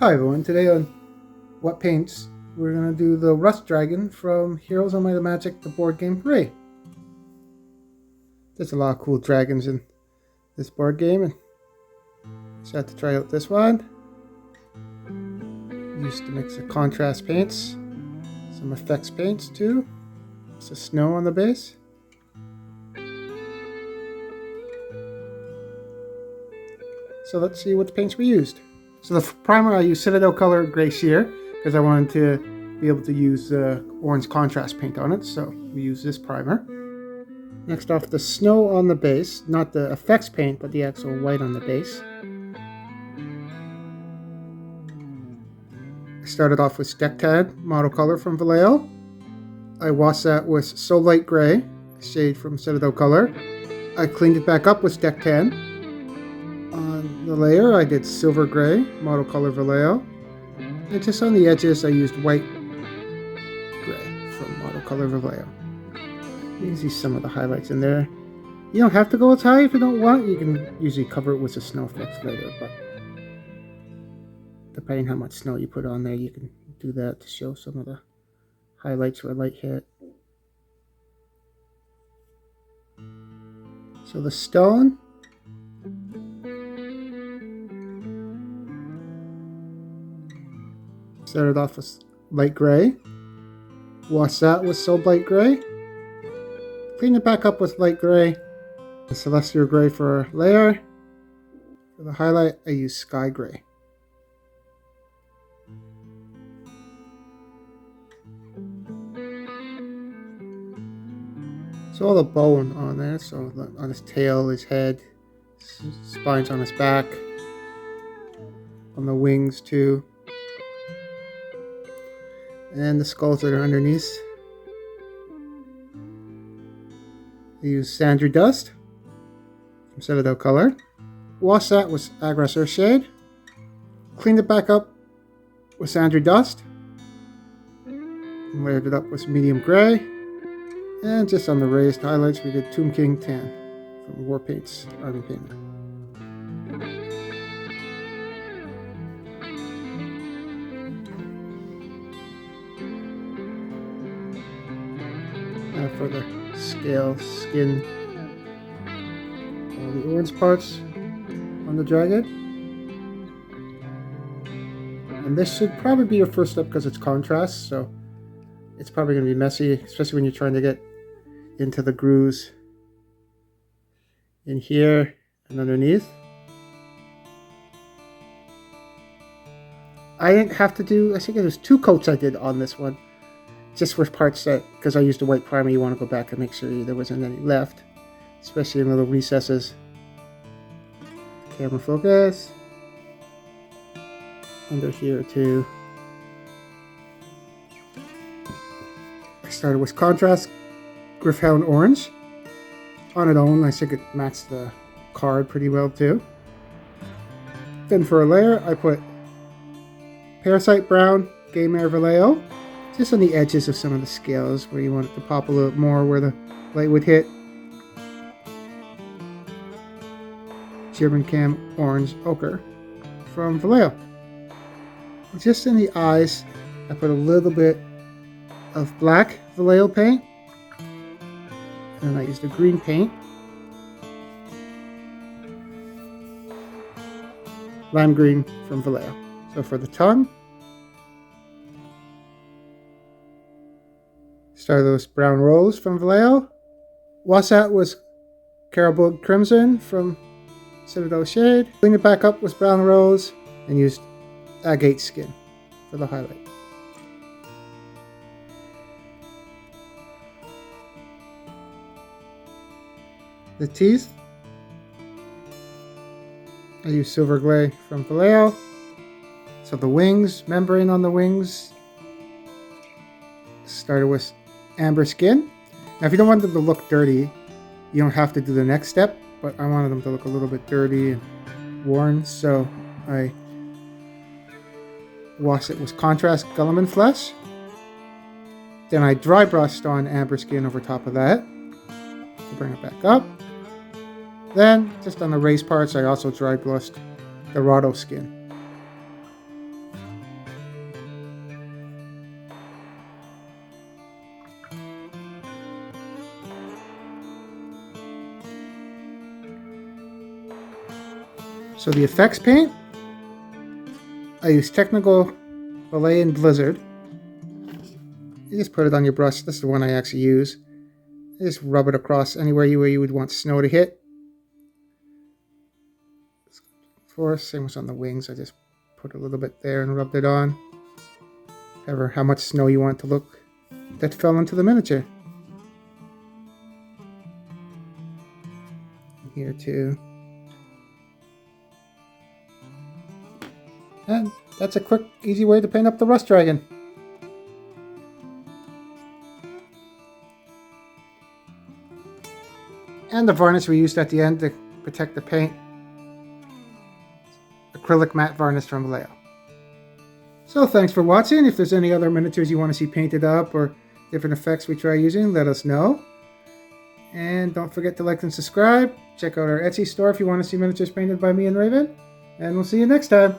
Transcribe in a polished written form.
Hi everyone, today on What Paints, we're going to do the Rust Dragon from Heroes of Might and Magic, the board game Ray. There's a lot of cool dragons in this board game, and just had to try out this one. Used to mix of contrast paints, some effects paints too. Some snow on the base. So let's see what paints we used. So the primer, I used Citadel Color Gray Sheer because I wanted to be able to use orange contrast paint on it. So we use this primer. Next off, the snow on the base, not the effects paint, but the actual white on the base. I started off with Deck Tad Model Color from Vallejo. I washed that with So Light Gray, a shade from Citadel Color. I cleaned it back up with Deck Tan. On the layer, I did Silver Gray, Model Color Vallejo. And just on the edges, I used White Gray from Model Color Vallejo. You can see some of the highlights in there. You don't have to go as high if you don't want. You can usually cover it with the snow effects later, but depending how much snow you put on there, you can do that to show some of the highlights where light hit. So the stone. Started off with light gray. Washed that with So Light Gray. Clean it back up with light gray. The Celestial Gray for a layer. For the highlight, I use Sky Gray. So all the bone on there, so on his tail, his head, spines on his back, on the wings too. And the skulls that are underneath. I use Sandry Dust from Citadel Color. Washed that with Aggressor Shade. Cleaned it back up with Sandry Dust. Layered it up with medium gray. And just on the raised highlights, we did Tomb King Tan from War Paints Army Painter. For the scale, skin, all the orange parts on the dragon. And this should probably be your first step because it's contrast, so it's probably going to be messy, especially when you're trying to get into the grooves in here and underneath. I didn't have to do, I think it was 2 coats I did on this one. Just with parts that, because I used a white primer, you want to go back and make sure there wasn't any left, especially in little recesses. Camera focus. Under here too. I started with contrast Gryph-hound Orange. On its own, I think it matched the card pretty well too. Then for a layer, I put Parasite Brown Game Air Vallejo. Just on the edges of some of the scales where you want it to pop a little more where the light would hit. German Cam Orange Ochre from Vallejo. Just in the eyes, I put a little bit of black Vallejo paint. And I used a green paint. Lime green from Vallejo. So for the tongue, started with Brown Rose from Vallejo. Washed that with Caribou Crimson from Citadel Shade. Cleaned it back up with Brown Rose and used Agate Skin for the highlight. The teeth, I used Silver Gray from Vallejo. So the wings, membrane on the wings, started with Amber Skin. Now if you don't want them to look dirty, you don't have to do the next step, but I wanted them to look a little bit dirty and worn, so I washed it with contrast Guilliman Flesh. Then I dry brushed on Amber Skin over top of that to bring it back up. Then, just on the raised parts, I also dry brushed the Rado Skin. So the effects paint, I use Technical Ballet and Blizzard. You just put it on your brush. This is the one I actually use. You just rub it across anywhere where you would want snow to hit. Same as on the wings. I just put a little bit there and rubbed it on. However, how much snow you want to look that fell into the miniature. Here too. And that's a quick, easy way to paint up the Rust Dragon. And the varnish we used at the end to protect the paint. Acrylic matte varnish from Vallejo. So thanks for watching. If there's any other miniatures you want to see painted up or different effects we try using, let us know. And don't forget to like and subscribe. Check out our Etsy store if you want to see miniatures painted by me and Raven. And we'll see you next time.